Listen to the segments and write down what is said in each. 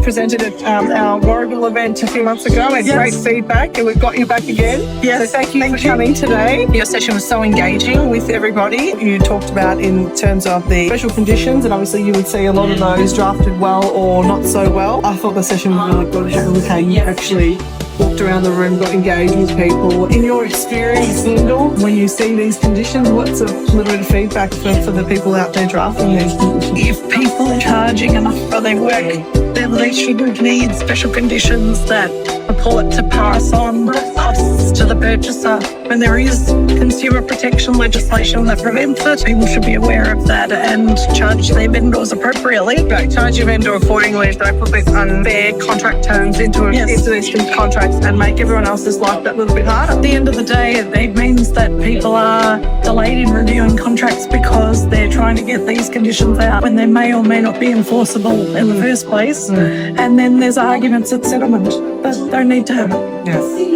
presented at our Warragul event a few months ago, and great feedback, and we've got you back again. Yes. So thank you for coming today. Your session was so engaging with everybody. You talked about in terms of the special conditions, and obviously you would see a lot of those drafted well or not so well. I thought the session was really good with how you actually walked around the room, got engaged with people. In your experience, Lyndall, when you see these conditions, what's a little bit of feedback for the people out there drafting these conditions? If people are charging enough for their work, then they shouldn't need special conditions that purport to pass on costs to the purchaser. When there is consumer protection legislation that prevents it, people should be aware of that and charge their vendors appropriately. Right, charge your vendor accordingly. Don't put these unfair contract terms into these contracts and make everyone else's life that little bit harder. At the end of the day, it means that people are delayed in reviewing contracts because they're trying to get these conditions out when they may or may not be enforceable in the first place. And then there's arguments at settlement that don't need to happen. Yes.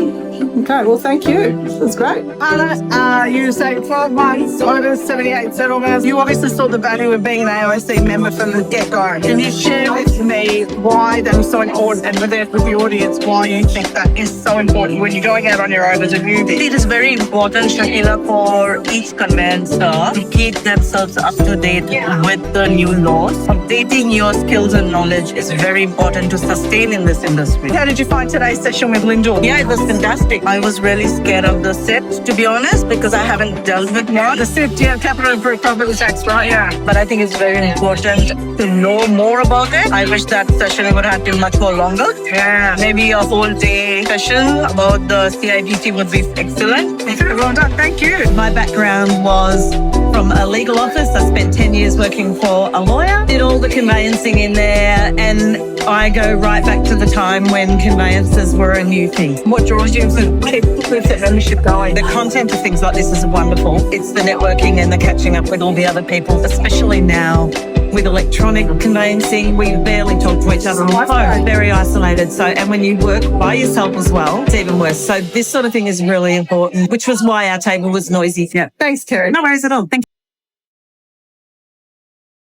Okay, well, thank you. That's great. Anna, you say 12 months, over 78 settlements. You obviously saw the value of being an AOSC member from the get-go. Can you share with me why that is so important, and with the audience, why you think that is so important when you're going out on your own as a newbie? It is very important, Shakila, for each conveyancer to keep themselves up to date with the new laws. Updating your skills and knowledge is very important to sustain in this industry. How did you find today's session with Lyndall? Yeah, it was fantastic. I was really scared of the CIPT, to be honest, because I haven't dealt with one. The CIPT, capital improved property tax, right? Yeah. But I think it's very important to know more about it. I wish that session would have been much more longer. Yeah. Maybe a whole day session about the CIPT would be excellent. Well done. Thank you. My background was from a legal office. I spent 10 years working for a lawyer, did all the conveyancing in there, and I go right back to the time when conveyances were a new thing. What draws you to keep the membership going? The content of things like this is wonderful. It's the networking and the catching up with all the other people, especially now with electronic conveyancing. We barely talk to each other on the phone, very isolated. So, and when you work by yourself as well, it's even worse. So this sort of thing is really important, which was why our table was noisy. Yeah. Thanks, Terry. No worries at all. Thank you.